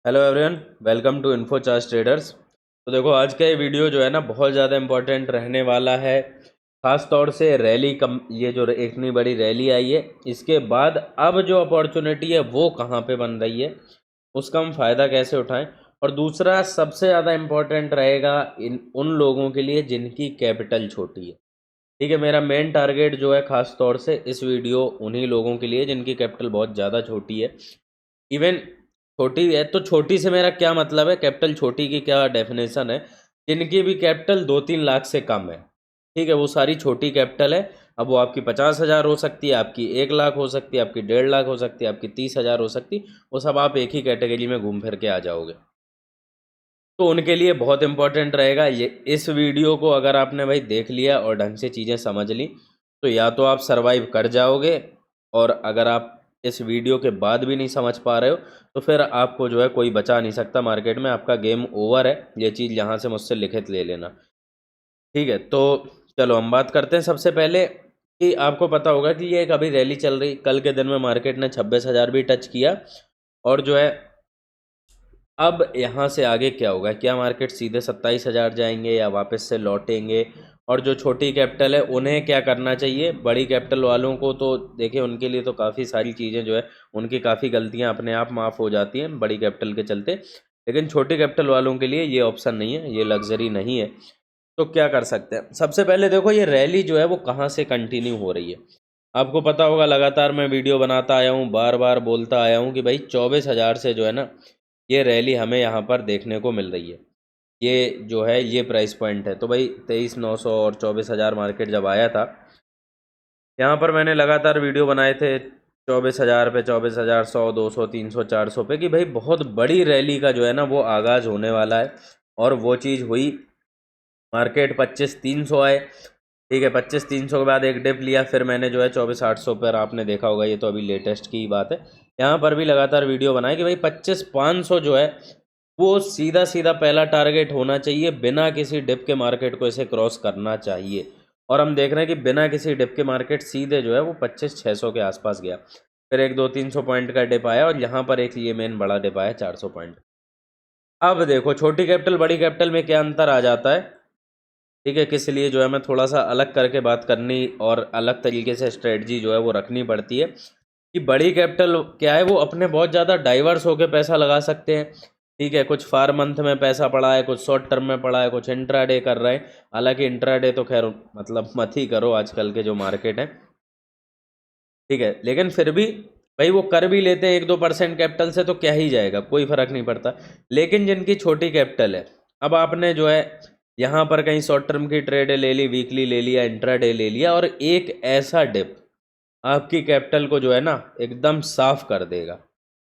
Hello everyone, welcome to info charge traders. तो देखो, आज का ये वीडियो जो है ना बहुत ज़्यादा इम्पोर्टेंट रहने वाला है। ख़ास तौर से रैली कम, ये जो इतनी बड़ी रैली आई है इसके बाद अब जो अपॉर्चुनिटी है वो कहाँ पे बन रही है, उसका हम फ़ायदा कैसे उठाएं। और दूसरा सबसे ज़्यादा इम्पोर्टेंट रहेगा उन लोगों के लिए जिनकी कैपिटल छोटी है। ठीक है, मेरा मेन टारगेट जो है ख़ास तौर से इस वीडियो उन्हीं लोगों के लिए जिनकी कैपिटल बहुत ज़्यादा छोटी है। इवन छोटी है तो छोटी से मेरा क्या मतलब है, कैपिटल छोटी की क्या डेफिनेशन है। जिनकी भी कैपिटल 2-3 लाख से कम है, ठीक है, वो सारी छोटी कैपिटल है। अब वो आपकी 50,000 हो सकती है, आपकी 1 लाख हो सकती है, आपकी 1.5 लाख हो सकती है, आपकी 30,000 हो सकती है। वो सब आप एक ही कैटेगरी में घूम फिर के आ जाओगे। तो उनके लिए बहुत इंपॉर्टेंट रहेगा ये। इस वीडियो को अगर आपने भाई देख लिया और ढंग से चीज़ें समझ ली तो या तो आप सरवाइव कर जाओगे, और अगर आप इस वीडियो के बाद भी नहीं समझ पा रहे हो तो फिर आपको जो है कोई बचा नहीं सकता मार्केट में, आपका गेम ओवर है। ये चीज़ यहाँ से मुझसे लिखित ले लेना, ठीक है। तो चलो हम बात करते हैं सबसे पहले कि आपको पता होगा कि ये एक अभी रैली चल रही, कल के दिन में मार्केट ने 26,000 भी टच किया। और जो है अब यहाँ से आगे क्या होगा, क्या मार्केट सीधे 27,000 जाएंगे या वापस से लौटेंगे। और जो छोटी कैपिटल है उन्हें क्या करना चाहिए, बड़ी कैपिटल वालों को तो देखिए उनके लिए तो काफ़ी सारी चीज़ें जो है, उनकी काफ़ी गलतियाँ अपने आप माफ़ हो जाती हैं बड़ी कैपिटल के चलते। लेकिन छोटी कैपिटल वालों के लिए ये ऑप्शन नहीं है, ये लग्जरी नहीं है। तो क्या कर सकते हैं, सबसे पहले देखो ये रैली जो है वो कहाँ से कंटिन्यू हो रही है। आपको पता होगा, लगातार मैं वीडियो बनाता आया हूँ, बार बार बोलता आया हूँ कि भाई 24,000 से जो है ना ये रैली हमें यहाँ पर देखने को मिल रही है। ये जो है ये प्राइस पॉइंट है। तो भाई 23,900 और 24,000 मार्केट जब आया था, यहाँ पर मैंने लगातार वीडियो बनाए थे 24,000 पे, 24,100, 200, 300, 400 पे, कि भाई बहुत बड़ी रैली का जो है ना वो आगाज़ होने वाला है। और वो चीज़ हुई, मार्केट 25,300 आए, ठीक है। 25,300 के बाद एक डिप लिया, फिर मैंने जो है 24,800 पर, आपने देखा होगा, ये तो अभी लेटेस्ट की बात है, यहाँ पर भी लगातार वीडियो बनाए कि भाई 25,500 जो है वो सीधा सीधा पहला टारगेट होना चाहिए। बिना किसी डिप के मार्केट को इसे क्रॉस करना चाहिए। और हम देख रहे हैं कि बिना किसी डिप के मार्केट सीधे जो है वो 25,600 के आसपास गया। फिर एक 200-300 पॉइंट का डिप आया और यहाँ पर एक ये मेन बड़ा डिप आया 400 पॉइंट। अब देखो छोटी कैपिटल बड़ी कैपिटल में क्या अंतर आ जाता है, ठीक है, किस लिए जो है मैं थोड़ा सा अलग करके बात करनी और अलग तरीके से स्ट्रेटजी जो है वो रखनी पड़ती है। कि बड़ी कैपिटल क्या है, वो अपने बहुत ज़्यादा डाइवर्स होकर पैसा लगा सकते हैं, ठीक है। कुछ फार मंथ में पैसा पड़ा है, कुछ शॉर्ट टर्म में पड़ा है, कुछ इंट्राडे कर रहे हैं। हालांकि इंट्राडे तो खैर मतलब मत ही करो आजकल के जो मार्केट है, ठीक है। लेकिन फिर भी भाई वो कर भी लेते हैं 1-2% कैपिटल से, तो क्या ही जाएगा, कोई फर्क नहीं पड़ता। लेकिन जिनकी छोटी कैपिटल है, अब आपने जो है यहाँ पर कहीं शॉर्ट टर्म की ट्रेड ले ली, वीकली ले लिया, इंट्राडे ले लिया, और एक ऐसा डिप आपकी कैपिटल को जो है ना एकदम साफ कर देगा।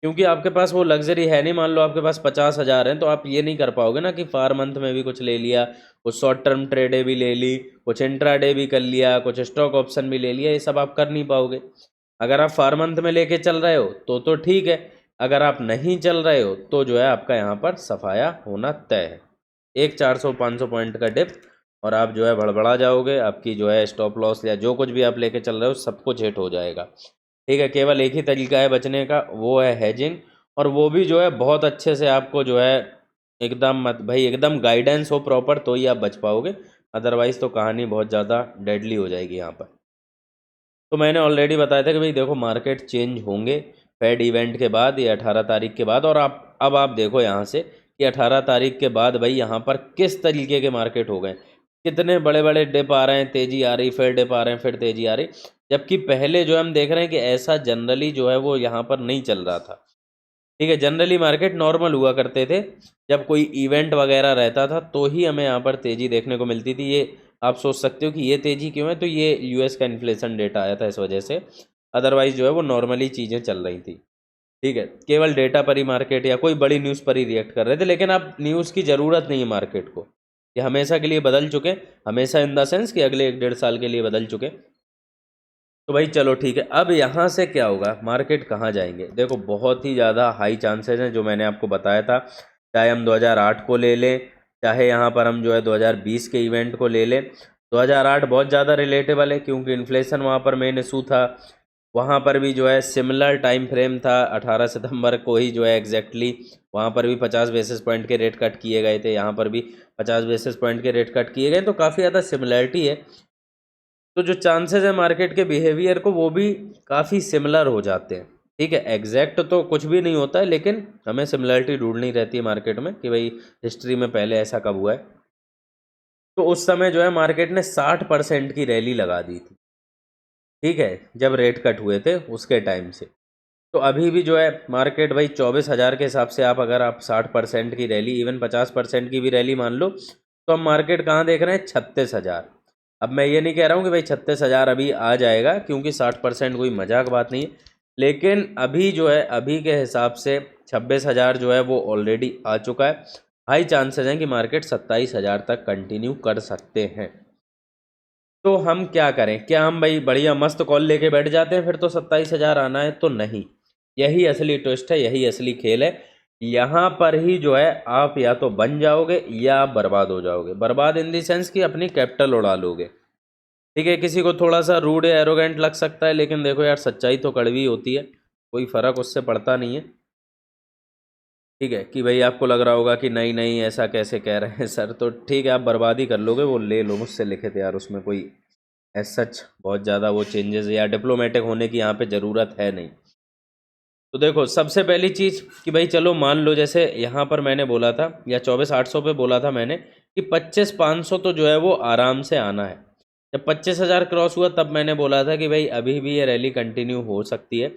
क्योंकि आपके पास वो लग्जरी है नहीं। मान लो आपके पास 50,000 हैं तो आप ये नहीं कर पाओगे ना कि फार मंथ में भी कुछ ले लिया, कुछ शॉर्ट टर्म ट्रेडे भी ले ली, कुछ इंट्राडे भी कर लिया, कुछ स्टॉक ऑप्शन भी ले लिया। ये सब आप कर नहीं पाओगे। अगर आप फार मंथ में लेके चल रहे हो तो ठीक है। अगर आप नहीं चल रहे हो तो जो है आपका यहाँ पर सफाया होना तय है। एक 400-500 पॉइंट का डिप और आप जो है भड़बड़ा जाओगे, आपकी जो है स्टॉप लॉस या जो कुछ भी आप लेके चल रहे हो सब कुछ हिट हो जाएगा, ठीक है। केवल एक ही तरीका है बचने का, वो है हेजिंग। और वो भी जो है बहुत अच्छे से आपको जो है एकदम मत भाई एकदम गाइडेंस हो प्रॉपर, तो ही आप बच पाओगे। अदरवाइज़ तो कहानी बहुत ज़्यादा डेडली हो जाएगी यहाँ पर। तो मैंने ऑलरेडी बताया था कि भाई देखो मार्केट चेंज होंगे फेड इवेंट के बाद या 18 तारीख के बाद। और अब आप देखो यहाँ से कि 18 तारीख के बाद भाई यहाँ पर किस तरीके के मार्केट हो गए। कितने बड़े बड़े डिप आ रहे हैं, तेज़ी आ रही, फिर डिप आ रहे हैं, फिर तेज़ी आ रही। जबकि पहले जो हम देख रहे हैं कि ऐसा जनरली जो है वो यहाँ पर नहीं चल रहा था, ठीक है। जनरली मार्केट नॉर्मल हुआ करते थे, जब कोई इवेंट वगैरह रहता था तो ही हमें यहाँ पर तेज़ी देखने को मिलती थी। ये आप सोच सकते हो कि ये तेज़ी क्यों है, तो ये यूएस का इन्फ्लेशन डेटा आया था इस वजह से। अदरवाइज़ जो है वो नॉर्मली चीज़ें चल रही थी, ठीक है। केवल डेटा पर ही मार्केट या कोई बड़ी न्यूज़ पर ही रिएक्ट कर रहे थे। लेकिन अब न्यूज़ की ज़रूरत नहीं है मार्केट को, ये हमेशा के लिए बदल चुके। हमेशा इन द सेंस कि अगले 1-1.5 साल के लिए बदल चुके। तो भाई चलो ठीक है, अब यहाँ से क्या होगा, मार्केट कहाँ जाएंगे। देखो बहुत ही ज़्यादा हाई चांसेस हैं जो मैंने आपको बताया था। चाहे हम 2008 को ले लें, चाहे यहाँ पर हम जो है 2020 के इवेंट को ले लें। 2008 बहुत ज़्यादा रिलेटेबल है क्योंकि इन्फ्लेशन वहाँ पर मेन इशू था। वहाँ पर भी जो है सिमिलर टाइम फ्रेम था, 18 सितंबर को ही जो है एग्जैक्टली वहाँ पर भी 50 बेसिस पॉइंट के रेट कट किए गए थे, यहाँ पर भी 50 बेसिस पॉइंट के रेट कट किए गए, तो काफ़ी ज़्यादा सिमिलरिटी है। तो जो चांसेस है मार्केट के बिहेवियर को वो भी काफ़ी सिमिलर हो जाते हैं। ठीक है, एग्जैक्ट तो कुछ भी नहीं होता है, लेकिन हमें सिमिलरिटी ढूंढनी रहती है मार्केट में कि भाई हिस्ट्री में पहले ऐसा कब हुआ है। तो उस समय जो है मार्केट ने 60% की रैली लगा दी थी। ठीक है, जब रेट कट हुए थे उसके टाइम से। तो अभी भी जो है मार्केट भाई 24,000 के हिसाब से आप अगर आप 60% की रैली, इवन 50% की भी रैली मान लो, तो हम मार्केट कहाँ देख रहे हैं? 36,000। अब मैं ये नहीं कह रहा हूँ कि भाई 36,000 अभी आ जाएगा, क्योंकि 60% कोई मजाक बात नहीं है, लेकिन अभी जो है अभी के हिसाब से 26,000 जो है वो ऑलरेडी आ चुका है। हाई चांसेस हैं कि मार्केट 27,000 तक कंटिन्यू कर सकते हैं। तो हम क्या करें? क्या हम भाई बढ़िया मस्त कॉल लेके बैठ जाते हैं फिर तो 27,000 आना है? तो नहीं, यही असली ट्विस्ट है, यही असली खेल है। यहाँ पर ही जो है आप या तो बन जाओगे या आप बर्बाद हो जाओगे। बर्बाद इन दी सेंस कि अपनी कैपिटल उड़ा लोगे। ठीक है, किसी को थोड़ा सा रूड या एरोगेंट लग सकता है, लेकिन देखो यार सच्चाई तो कड़वी होती है, कोई फ़र्क उससे पड़ता नहीं है। ठीक है, कि भाई आपको लग रहा होगा कि नहीं नहीं ऐसा कैसे कह रहे हैं सर, तो ठीक है, आप बर्बादी कर लोगे, वो ले लो मुझसे लिखे थे यार, उसमें कोई एज सच बहुत ज़्यादा वो चेंजेस या डिप्लोमेटिक होने की यहाँ पे ज़रूरत है नहीं। तो देखो सबसे पहली चीज़ कि भाई चलो मान लो जैसे यहाँ पर मैंने बोला था या 24,800 पे बोला था मैंने कि 25,500 तो जो है वो आराम से आना है। जब 25,000 क्रॉस हुआ तब मैंने बोला था कि भाई अभी भी ये रैली कंटिन्यू हो सकती है।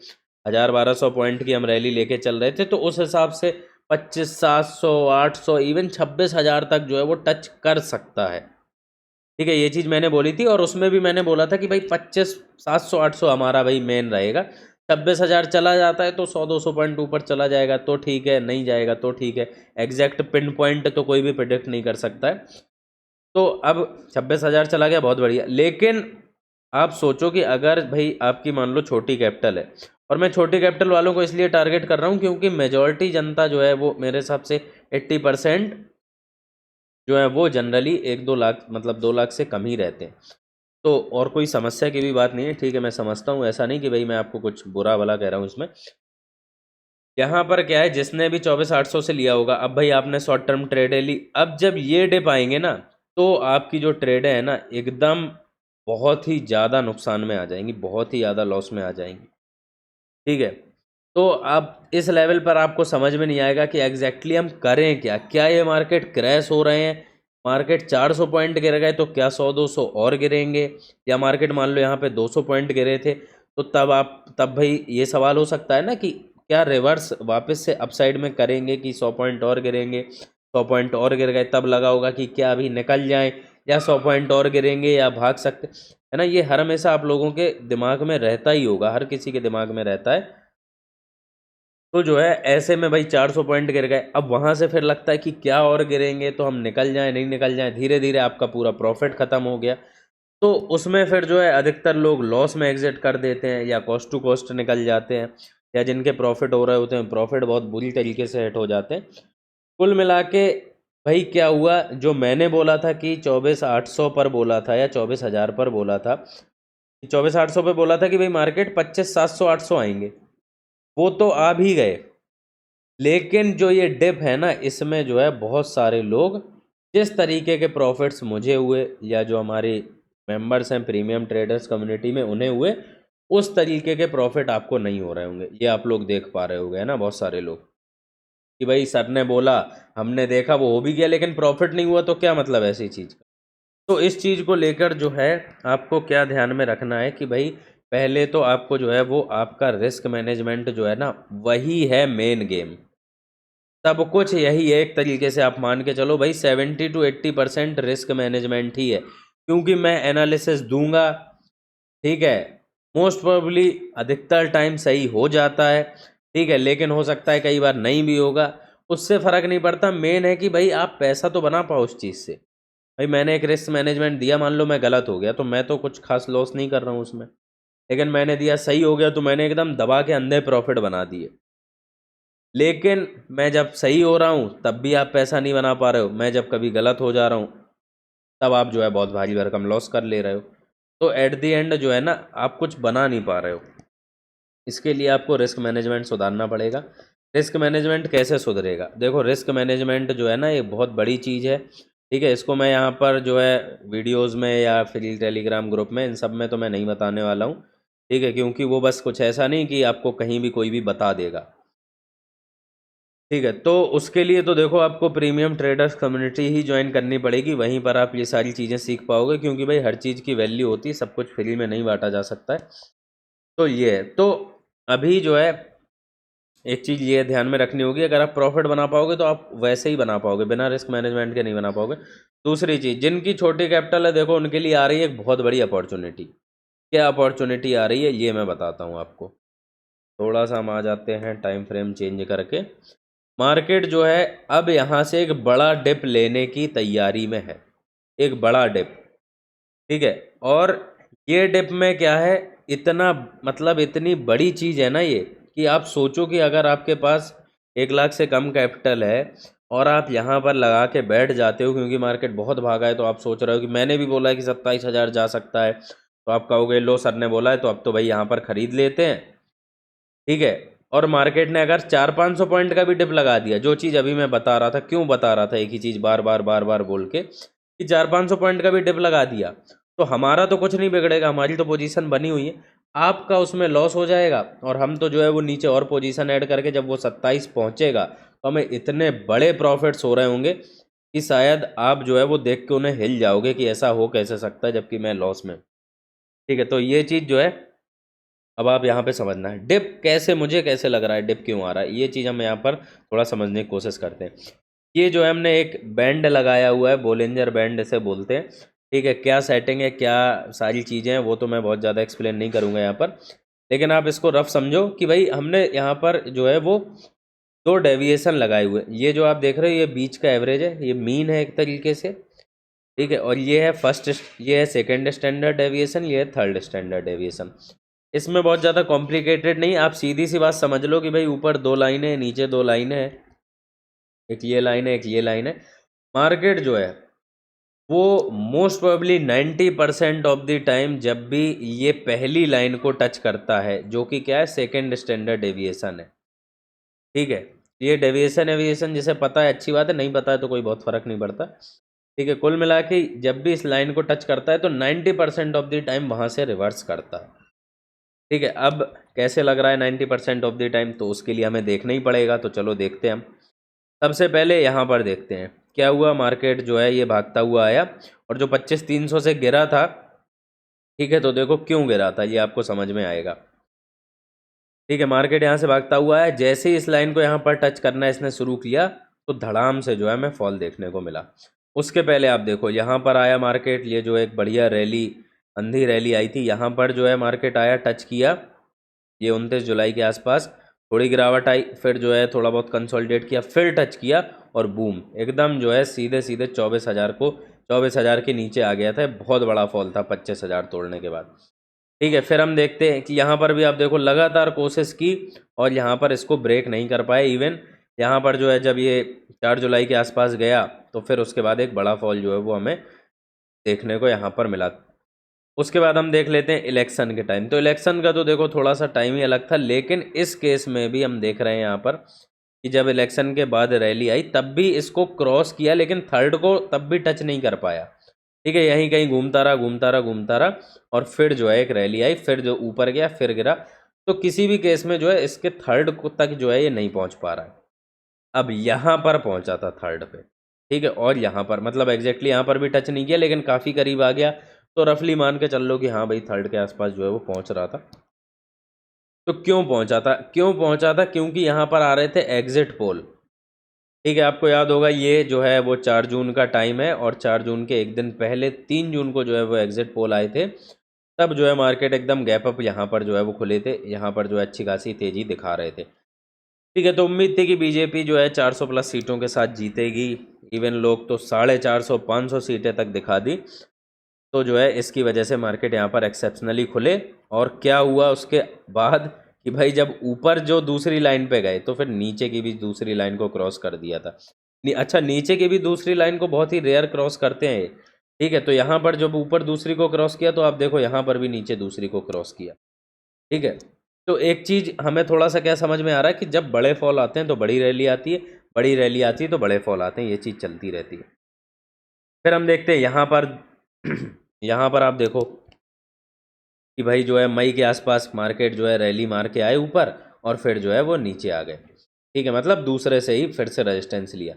1,000-1,200 पॉइंट की हम रैली लेके चल रहे थे, तो उस हिसाब से 25,700 800 इवन 26,000 तक जो है वो टच कर सकता है। ठीक है, ये चीज़ मैंने बोली थी, और उसमें भी मैंने बोला था कि भाई 25,700 800 हमारा भाई मेन रहेगा। 26,000 चला जाता है तो 100-200 पॉइंट ऊपर चला जाएगा तो ठीक है, नहीं जाएगा तो ठीक है। एग्जैक्ट पिन पॉइंट तो कोई भी प्रिडिक्ट नहीं कर सकता है। तो अब 26,000 चला गया, बहुत बढ़िया। लेकिन आप सोचो कि अगर भाई आपकी मान लो छोटी कैपिटल है, और मैं छोटी कैपिटल वालों को इसलिए टारगेट कर रहा हूँ क्योंकि मेजॉरिटी जनता जो है वो मेरे हिसाब से 80% जो है वो जनरली 1-2 लाख मतलब 2 लाख से कम ही रहते हैं। तो और कोई समस्या की भी बात नहीं है। ठीक है, मैं समझता हूँ, ऐसा नहीं कि भाई मैं आपको कुछ बुरा भला कह रहा हूँ इसमें। यहाँ पर क्या है, जिसने भी 24,800 से लिया होगा, अब भाई आपने शॉर्ट टर्म ट्रेड ली, अब जब ये डिप आएंगे ना, तो आपकी जो ट्रेड है ना एकदम बहुत ही ज़्यादा नुकसान में आ जाएंगी, बहुत ही ज़्यादा लॉस में आ जाएंगी। ठीक है, तो अब इस लेवल पर आपको समझ में नहीं आएगा कि एग्जैक्टली हम करें क्या। क्या ये मार्केट क्रैश हो रहे हैं? मार्केट 400 पॉइंट गिर गए तो क्या 100-200 और गिरेंगे? या मार्केट मान लो यहाँ पे 200 पॉइंट गिरे थे, तो तब भाई ये सवाल हो सकता है ना कि क्या रिवर्स वापस से अपसाइड में करेंगे कि 100 पॉइंट और गिरेंगे? 100 पॉइंट और गिर गए तब लगा होगा कि क्या अभी निकल जाएं, या 100 पॉइंट और गिरेंगे या भाग सकते, है ना। ये हर हमेशा आप लोगों के दिमाग में रहता ही होगा, हर किसी के दिमाग में रहता है। तो जो है ऐसे में भाई 400 पॉइंट गिर गए, अब वहाँ से फिर लगता है कि क्या और गिरेंगे तो हम निकल जाएं, नहीं निकल जाएं, धीरे धीरे आपका पूरा प्रॉफिट ख़त्म हो गया। तो उसमें फिर जो है अधिकतर लोग लॉस में एग्जिट कर देते हैं या कॉस्ट टू कॉस्ट निकल जाते हैं, या जिनके प्रॉफिट हो रहे होते हैं प्रॉफिट बहुत बुरी तरीके से हिट हो जाते हैं। कुल मिला के भाई क्या हुआ, जो मैंने बोला था कि 24,800 पर बोला था या 24,000 पर बोला था, 24,800 पे बोला था कि भाई मार्केट 25,700 800 आएंगे, वो तो आ भी गए। लेकिन जो ये डिप है ना, इसमें जो है बहुत सारे लोग जिस तरीके के प्रॉफिट्स मुझे हुए या जो हमारे मेंबर्स हैं प्रीमियम ट्रेडर्स कम्युनिटी में उन्हें हुए, उस तरीके के प्रॉफिट आपको नहीं हो रहे होंगे। ये आप लोग देख पा रहे होंगे, है ना, बहुत सारे लोग कि भाई सर ने बोला, हमने देखा, वो हो भी गया, लेकिन प्रॉफिट नहीं हुआ, तो क्या मतलब ऐसी चीज़ का। तो इस चीज़ को लेकर जो है आपको क्या ध्यान में रखना है कि भाई पहले तो आपको जो है वो आपका रिस्क मैनेजमेंट जो है ना, वही है मेन गेम। सब कुछ यही है, एक तरीके से आप मान के चलो भाई 70-80% रिस्क मैनेजमेंट ही है, क्योंकि मैं एनालिसिस दूंगा। ठीक है, मोस्ट प्रोबेबली अधिकतर टाइम सही हो जाता है। ठीक है, लेकिन हो सकता है कई बार नहीं भी होगा, उससे फ़र्क नहीं पड़ता। मेन है कि भाई आप पैसा तो बना पाओ उस चीज़ से। भाई मैंने एक रिस्क मैनेजमेंट दिया, मान लो मैं गलत हो गया तो मैं तो कुछ खास लॉस नहीं कर रहा हूँ उसमें, लेकिन मैंने दिया सही हो गया तो मैंने एकदम दबा के अंधे प्रॉफिट बना दिए। लेकिन मैं जब सही हो रहा हूँ तब भी आप पैसा नहीं बना पा रहे हो, मैं जब कभी गलत हो जा रहा हूँ तब आप जो है बहुत भारी भरकम लॉस कर ले रहे हो। तो एट द एंड जो है ना, आप कुछ बना नहीं पा रहे हो। इसके लिए आपको रिस्क मैनेजमेंट सुधारना पड़ेगा। रिस्क मैनेजमेंट कैसे सुधरेगा? देखो, रिस्क मैनेजमेंट जो है ना, ये बहुत बड़ी चीज़ है, ठीक है। इसको मैं यहाँ पर जो है वीडियोज़ में या फिर टेलीग्राम ग्रुप में, इन सब में तो मैं नहीं बताने वाला हूँ, ठीक है, क्योंकि वो बस कुछ ऐसा नहीं कि आपको कहीं भी कोई भी बता देगा, ठीक है। तो उसके लिए तो देखो, आपको प्रीमियम ट्रेडर्स कम्युनिटी ही ज्वाइन करनी पड़ेगी, वहीं पर आप ये सारी चीज़ें सीख पाओगे, क्योंकि भाई हर चीज़ की वैल्यू होती है, सब कुछ फ्री में नहीं बांटा जा सकता है। तो ये है। तो अभी जो है एक चीज़ ये ध्यान में रखनी होगी, अगर आप प्रॉफिट बना पाओगे तो आप वैसे ही बना पाओगे, बिना रिस्क मैनेजमेंट के नहीं बना पाओगे। दूसरी चीज़, जिनकी छोटी कैपिटल है, देखो उनके लिए आ रही है एक बहुत बड़ी अपॉर्चुनिटी। क्या अपॉर्चुनिटी आ रही है ये मैं बताता हूँ आपको। थोड़ा सा हम आ जाते हैं टाइम फ्रेम चेंज करके। मार्केट जो है अब यहाँ से एक बड़ा डिप लेने की तैयारी में है, एक बड़ा डिप, ठीक है। और ये डिप में क्या है, इतना मतलब इतनी बड़ी चीज़ है ना ये, कि आप सोचो कि अगर आपके पास 1 लाख से कम कैपिटल है और आप यहाँ पर लगा के बैठ जाते हो, क्योंकि मार्केट बहुत भागा है, तो आप सोच रहे हो कि मैंने भी बोला है कि 27,000 जा सकता है, तो आप कहोगे लो सर ने बोला है तो अब तो भाई यहाँ पर ख़रीद लेते हैं, ठीक है। और मार्केट ने अगर 400-500 पॉइंट का भी डिप लगा दिया, जो चीज़ अभी मैं बता रहा था, क्यों बता रहा था एक ही चीज़ बार बार बार बार बोल के, कि 400-500 पॉइंट का भी डिप लगा दिया, तो हमारा तो कुछ नहीं बिगड़ेगा, हमारी तो पोजीशन बनी हुई है, आपका उसमें लॉस हो जाएगा। और हम तो जो है वो नीचे और पोजीशन ऐड करके, जब वो 27 पहुंचेगा तो हमें इतने बड़े प्रॉफिट्स हो रहे होंगे कि शायद आप जो है वो देख के उन्हें हिल जाओगे कि ऐसा हो कैसे सकता है जबकि मैं लॉस में, ठीक है। तो ये चीज़ जो है अब आप यहाँ पे समझना है, डिप कैसे, मुझे कैसे लग रहा है, डिप क्यों आ रहा है, ये चीज़ हम यहाँ पर थोड़ा समझने की कोशिश करते हैं। ये जो है हमने एक बैंड लगाया हुआ है, बोलिंजर बैंड इसे बोलते हैं, ठीक है। क्या सेटिंग है, क्या सारी चीज़ें हैं, वो तो मैं बहुत ज़्यादा एक्सप्लेन नहीं करूँगा यहाँ पर, लेकिन आप इसको रफ समझो कि भाई हमने यहाँ पर जो है वो 2 डेविएशन लगाए हुए हैं। ये जो आप देख रहे हो ये बीच का एवरेज है, ये मीन है एक तरीके से, ठीक है। और ये है ये है सेकेंड स्टैंडर्ड डेविएशन, ये है थर्ड स्टैंडर्ड डेविएशन। इसमें बहुत ज़्यादा कॉम्प्लिकेटेड नहीं, आप सीधी सी बात समझ लो कि भाई ऊपर 2 लाइनें हैं, नीचे 2 लाइनें हैं, एक ये लाइन है, एक ये लाइन है। मार्केट जो है वो most probably 90% of the time जब भी ये पहली लाइन को टच करता है, जो कि क्या है, सेकेंड स्टैंडर्ड डेविएशन है, ठीक है। ये डेविएशन एविएशन जिसे पता है अच्छी बात है, नहीं पता है तो कोई बहुत फर्क नहीं पड़ता, ठीक है। कुल मिला के जब भी इस लाइन को टच करता है तो 90% ऑफ द टाइम वहाँ से रिवर्स करता है, ठीक है। अब कैसे लग रहा है 90% ऑफ द टाइम, तो उसके लिए हमें देखना ही पड़ेगा, तो चलो देखते हैं हम। सबसे पहले यहाँ पर देखते हैं क्या हुआ। मार्केट जो है ये भागता हुआ आया और जो 25,300 से गिरा था, ठीक है, तो देखो क्यों गिरा था ये आपको समझ में आएगा, ठीक है। मार्केट यहाँ से भागता हुआ है, जैसे ही इस लाइन को यहाँ पर टच करना इसने शुरू किया तो धड़ाम से जो है हमें फॉल देखने को मिला। उसके पहले आप देखो यहाँ पर आया मार्केट, ये जो एक बढ़िया रैली, अंधी रैली आई थी, यहाँ पर जो है मार्केट आया, टच किया, ये 29 जुलाई के आसपास थोड़ी गिरावट आई, फिर जो है थोड़ा बहुत कंसोलिडेट किया, फिर टच किया और बूम एकदम जो है सीधे सीधे 24,000 के नीचे आ गया था। बहुत बड़ा फॉल था 25,000 तोड़ने के बाद, ठीक है। फिर हम देखते हैं कि यहाँ पर भी आप देखो लगातार कोशिश की और यहाँ पर इसको ब्रेक नहीं कर पाए। इवन यहाँ पर जो है जब ये 4 जुलाई के आसपास गया तो फिर उसके बाद एक बड़ा फॉल जो है वो हमें देखने को यहाँ पर मिला। उसके बाद हम देख लेते हैं इलेक्शन के टाइम। तो इलेक्शन का तो देखो थोड़ा सा टाइम ही अलग था, लेकिन इस केस में भी हम देख रहे हैं यहाँ पर कि जब इलेक्शन के बाद रैली आई तब भी इसको क्रॉस किया, लेकिन थर्ड को तब भी टच नहीं कर पाया, ठीक है। यहीं कहीं घूमता रहा और फिर जो है एक रैली आई, फिर जो ऊपर गया फिर गिरा। तो किसी भी केस में जो है इसके थर्ड को तक जो है ये नहीं पहुंच पा रहा है। अब यहाँ पर पहुंचा था थर्ड पे, ठीक है। और यहाँ पर मतलब एग्जैक्टली यहाँ पर भी टच नहीं किया, लेकिन काफ़ी करीब आ गया, तो रफली मान के चल लो कि हाँ भाई थर्ड के आसपास जो है वो पहुंच रहा था। तो क्यों पहुंचा था, क्योंकि यहाँ पर आ रहे थे एग्जिट पोल, ठीक है। आपको याद होगा ये जो है वो 4 जून का टाइम है, और 4 जून के एक दिन पहले 3 जून को जो है वो एग्जिट पोल आए थे। तब जो है मार्केट एकदम गैप अप यहाँ पर जो है वो खुले थे, यहाँ पर जो है अच्छी खासी तेज़ी दिखा रहे थे, ठीक है। तो उम्मीद थी कि बीजेपी जो है 400 प्लस सीटों के साथ जीतेगी। इवन लोग तो 450-500 सीटें तक दिखा दी। तो जो है इसकी वजह से मार्केट यहाँ पर एक्सेप्शनली खुले। और क्या हुआ उसके बाद कि भाई जब ऊपर जो दूसरी लाइन पे गए तो फिर नीचे की भी दूसरी लाइन को क्रॉस कर दिया था। अच्छा, नीचे की भी दूसरी लाइन को बहुत ही रेयर क्रॉस करते हैं ये, ठीक है। तो यहाँ पर जब ऊपर दूसरी को क्रॉस किया तो आप देखो यहाँ पर भी नीचे दूसरी को क्रॉस किया, ठीक है। तो एक चीज़ हमें थोड़ा सा क्या समझ में आ रहा है कि जब बड़े फॉल आते हैं तो बड़ी रैली आती है, बड़ी रैली आती है तो बड़े फॉल आते हैं, ये चीज़ चलती रहती है। फिर हम देखते हैं यहाँ पर यहाँ पर आप देखो कि भाई जो है मई के आसपास मार्केट जो है रैली मार के आए ऊपर और फिर जो है वो नीचे आ गए। ठीक है, मतलब दूसरे से ही फिर से रेजिस्टेंस लिया।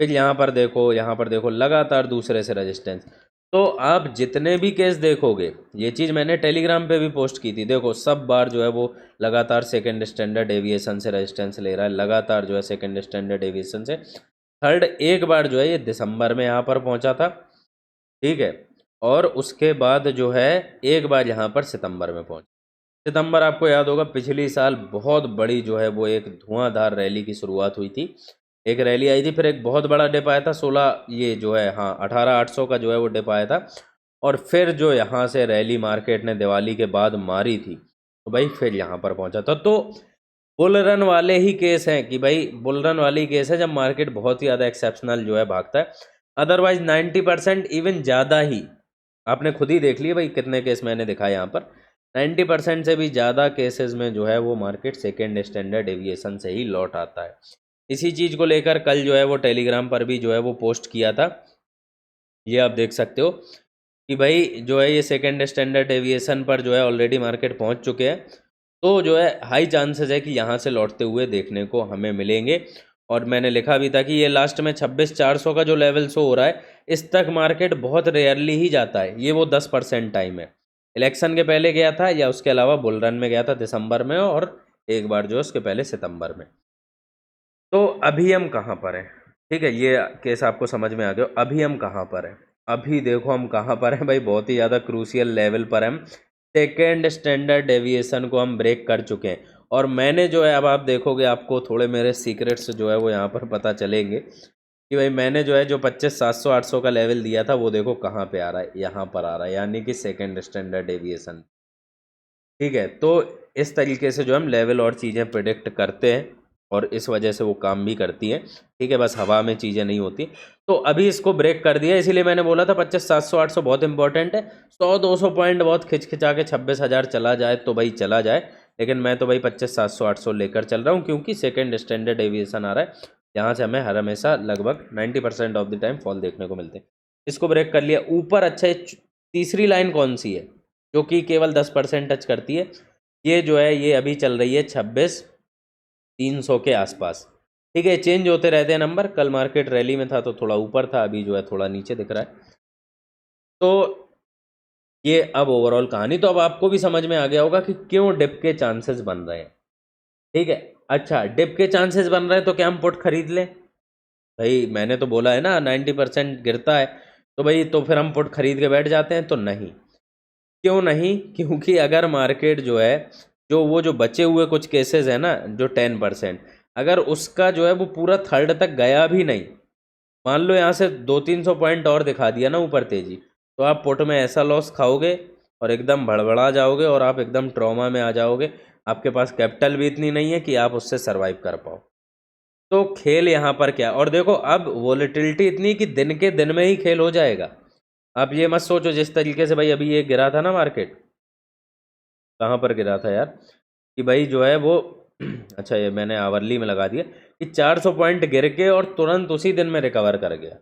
फिर यहाँ पर देखो, यहाँ पर देखो लगातार दूसरे से रेजिस्टेंस। तो आप जितने भी केस देखोगे, ये चीज़ मैंने टेलीग्राम पे भी पोस्ट की थी, देखो सब बार जो है वो लगातार सेकंड स्टैंडर्ड डेविएशन से रेजिस्टेंस ले रहा है, लगातार जो है सेकंड स्टैंडर्ड डेविएशन से। थर्ड एक बार जो है ये दिसंबर में यहाँ पर पहुँचा था, ठीक है, और उसके बाद जो है एक बार यहाँ पर सितंबर में पहुँचा। सितंबर आपको याद होगा पिछली साल बहुत बड़ी जो है वो एक धुआंधार रैली की शुरुआत हुई थी, एक रैली आई थी, फिर एक बहुत बड़ा डिप आया था 16, ये जो है हाँ 18,800 का जो है वो डिप आया था, और फिर जो यहाँ से रैली मार्केट ने दिवाली के बाद मारी थी, तो भाई फिर यहाँ पर पहुँचा था। तो बुल रन वाले ही केस हैं कि भाई बुल रन वाली केस है जब मार्केट बहुत ही ज़्यादा एक्सेप्शनल जो है भागता है, अदरवाइज 90% इवन ज़्यादा ही, आपने खुद ही देख लिया भाई कितने केस मैंने दिखाए यहाँ पर, 90% से भी ज़्यादा केसेस में जो है वो मार्केट सेकेंड स्टैंडर्ड डेविएशन से ही लौट आता है। इसी चीज़ को लेकर कल जो है वो टेलीग्राम पर भी जो है वो पोस्ट किया था, ये आप देख सकते हो कि भाई जो है ये सेकेंड स्टैंडर्ड डेविएशन पर जो है ऑलरेडी मार्केट पहुंच चुके हैं, तो जो है हाई चांसेस है कि यहाँ से लौटते हुए देखने को हमें मिलेंगे। और मैंने लिखा भी था कि ये लास्ट में 26,400 का जो लेवल शो हो रहा है, इस तक मार्केट बहुत रेयरली ही जाता है, ये वो 10% टाइम है। इलेक्शन के पहले गया था या उसके अलावा बुल रन में गया था दिसंबर में, और एक बार जो उसके पहले सितंबर में। तो अभी हम कहाँ पर हैं, ठीक है, ये केस आपको समझ में आ गया। अभी हम कहाँ पर हैं, अभी देखो हम कहाँ पर हैं भाई, बहुत ही ज़्यादा क्रूशियल लेवल पर हम सेकेंड स्टैंडर्ड डेविएशन को हम ब्रेक कर चुके हैं। और मैंने जो है, अब आप देखोगे आपको थोड़े मेरे सीक्रेट्स जो है वो यहाँ पर पता चलेंगे कि भाई मैंने जो है जो 25,700 800 का लेवल दिया था वो देखो कहाँ पे आ रहा है, यहाँ पर आ रहा है, यानी कि सेकेंड स्टैंडर्ड डेविएशन। ठीक है, तो इस तरीके से जो हम लेवल और चीज़ें प्रिडिक्ट करते हैं और इस वजह से वो काम भी करती हैं। ठीक है, बस हवा में चीज़ें नहीं होती। तो अभी इसको ब्रेक कर दिया, इसीलिए मैंने बोला था 25,700 800 बहुत इंपॉर्टेंट है। 100-200 पॉइंट बहुत खिंचा के 26,000 चला जाए तो भाई चला जाए, लेकिन मैं तो भाई 25,700 800 लेकर चल रहा हूँ, क्योंकि सेकेंड स्टैंडर्ड डेविएशन आ रहा है, यहाँ से हमें हर हमेशा लगभग 90% ऑफ द टाइम फॉल देखने को मिलते हैं। इसको ब्रेक कर लिया ऊपर। अच्छा, तीसरी लाइन कौन सी है जो कि केवल 10% टच करती है, ये जो है ये अभी चल रही है 26,300 के आसपास। ठीक है, चेंज होते रहते हैं नंबर, कल मार्केट रैली में था तो थोड़ा ऊपर था, अभी जो है थोड़ा नीचे दिख रहा है। तो ये अब ओवरऑल कहानी, तो अब आपको भी समझ में आ गया होगा कि क्यों डिप के चांसेस बन रहे हैं। ठीक है, अच्छा डिप के चांसेस बन रहे हैं तो क्या हम पुट खरीद लें? भाई मैंने तो बोला है ना 90% गिरता है, तो भाई तो फिर हम पुट खरीद के बैठ जाते हैं? तो नहीं। क्यों नहीं? क्योंकि अगर मार्केट जो है, जो बचे हुए कुछ केसेस है ना, जो 10%, अगर उसका जो है वो पूरा थर्ड तक गया भी नहीं, मान लो यहाँ से 200-300 पॉइंट और दिखा दिया ना ऊपर तेजी, तो आप पुट में ऐसा लॉस खाओगे और एकदम भड़बड़ा जाओगे और आप एकदम ट्रॉमा में आ जाओगे। आपके पास कैपिटल भी इतनी नहीं है कि आप उससे सर्वाइव कर पाओ। तो खेल यहाँ पर क्या, और देखो अब वोलेटिलिटी इतनी कि दिन के दिन में ही खेल हो जाएगा। आप ये मत सोचो जिस तरीके से भाई अभी ये गिरा था ना मार्केट, कहाँ पर गिरा था यार, कि भाई जो है वो अच्छा ये मैंने आवरली में लगा दिया कि 400 पॉइंट गिर के और तुरंत उसी दिन में रिकवर कर गया।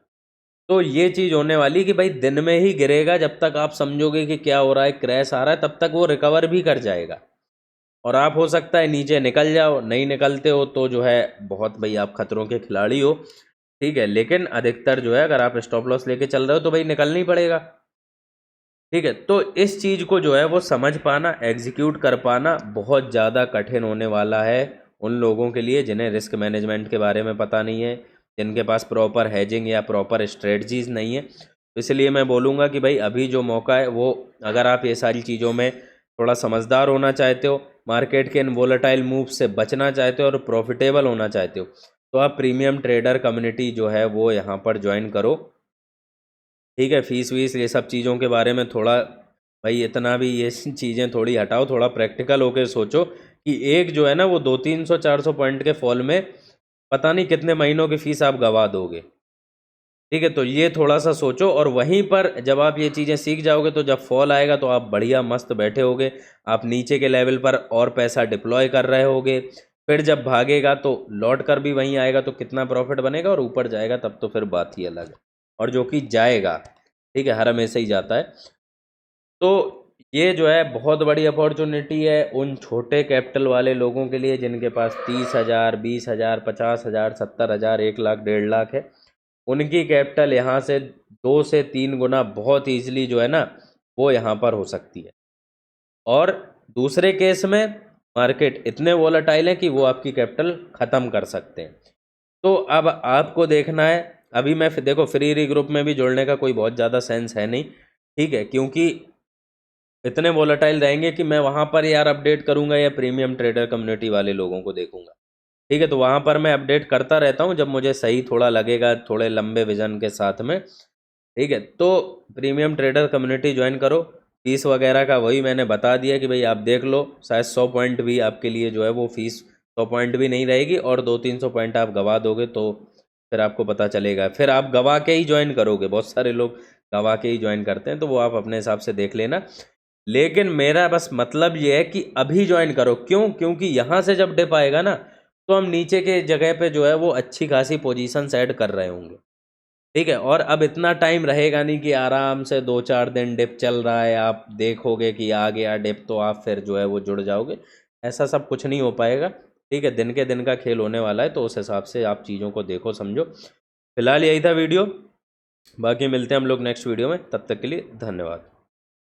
तो ये चीज़ होने वाली कि भाई दिन में ही गिरेगा, जब तक आप समझोगे कि क्या हो रहा है, क्रैश आ रहा है, तब तक वो रिकवर भी कर जाएगा। और आप हो सकता है नीचे निकल जाओ, नहीं निकलते हो तो जो है बहुत भाई आप खतरों के खिलाड़ी हो। ठीक है, लेकिन अधिकतर जो है अगर आप स्टॉप लॉस लेके चल रहे हो तो भाई निकलना ही पड़ेगा। ठीक है, तो इस चीज़ को जो है वो समझ पाना, एग्जीक्यूट कर पाना बहुत ज़्यादा कठिन होने वाला है उन लोगों के लिए जिन्हें रिस्क मैनेजमेंट के बारे में पता नहीं है, जिनके पास प्रॉपर हेजिंग या प्रॉपर स्ट्रेटजीज नहीं है। तो इसलिए मैं बोलूँगा कि भाई अभी जो मौका है वो, अगर आप ये सारी चीज़ों में थोड़ा समझदार होना चाहते हो, मार्केट के इन वोलेटाइल मूव से बचना चाहते हो और प्रॉफिटेबल होना चाहते हो, तो आप प्रीमियम ट्रेडर कम्युनिटी जो है वो यहाँ पर ज्वाइन करो। ठीक है, फीस वीस ये सब चीज़ों के बारे में थोड़ा भाई इतना भी ये चीज़ें थोड़ी हटाओ, थोड़ा प्रैक्टिकल होकर सोचो कि एक जो है ना वो 200-300-400 पॉइंट के फॉल में पता नहीं कितने महीनों की फ़ीस आप गवा दोगे। ठीक है। तो ये थोड़ा सा सोचो, और वहीं पर जब आप ये चीज़ें सीख जाओगे तो जब फॉल आएगा तो आप बढ़िया मस्त बैठे होगे, आप नीचे के लेवल पर और पैसा डिप्लॉय कर रहे होगे। फिर जब भागेगा तो लौट कर भी वहीं आएगा, तो कितना प्रॉफिट बनेगा, और ऊपर जाएगा तब तो फिर बात ही अलग है, और जो कि जाएगा। ठीक है, हर हमेशा ही जाता है। तो ये जो है बहुत बड़ी अपॉर्चुनिटी है उन छोटे कैपिटल वाले लोगों के लिए जिनके पास 30,000, 20,000, 50,000, 70,000, 1 लाख, 1.5 लाख है। उनकी कैपिटल यहाँ से 2 से 3 गुना बहुत ईजिली जो है ना वो यहाँ पर हो सकती है। और दूसरे केस में मार्केट इतने वोलेटाइल है कि वो आपकी कैपिटल ख़त्म कर सकते हैं। तो अब आपको देखना है, अभी मैं देखो फ्री ग्रुप में भी जुड़ने का कोई बहुत ज़्यादा सेंस है नहीं। ठीक है, क्योंकि इतने वोलेटाइल रहेंगे कि मैं वहाँ पर यार अपडेट करूँगा या प्रीमियम ट्रेडर कम्युनिटी वाले लोगों को देखूँगा। ठीक है, तो वहाँ पर मैं अपडेट करता रहता हूँ जब मुझे सही थोड़ा लगेगा, थोड़े लंबे विजन के साथ में। ठीक है, तो प्रीमियम ट्रेडर कम्युनिटी ज्वाइन करो। फीस वगैरह का वही मैंने बता दिया कि भाई आप देख लो, शायद 100 पॉइंट भी आपके लिए जो है वो फीस 100 पॉइंट भी नहीं रहेगी, और 200-300 पॉइंट आप गवा दोगे तो फिर आपको पता चलेगा। फिर आप गवा के ही ज्वाइन करोगे, बहुत सारे लोग गवा के ही ज्वाइन करते हैं, तो वो आप अपने हिसाब से देख लेना। लेकिन मेरा बस मतलब ये है कि अभी ज्वाइन करो। क्यों? क्योंकि यहाँ से जब डिप आएगा ना तो हम नीचे के जगह पे जो है वो अच्छी खासी पोजीशन सेट कर रहे होंगे। ठीक है, और अब इतना टाइम रहेगा नहीं कि आराम से 2-4 दिन डिप चल रहा है, आप देखोगे कि आ गया डिप तो आप फिर जो है वो जुड़ जाओगे। ऐसा सब कुछ नहीं हो पाएगा। ठीक है, दिन के दिन का खेल होने वाला है, तो उस हिसाब से आप चीज़ों को देखो समझो। फिलहाल यही था वीडियो, बाकी मिलते हैं हम लोग नेक्स्ट वीडियो में, तब तक के लिए धन्यवाद।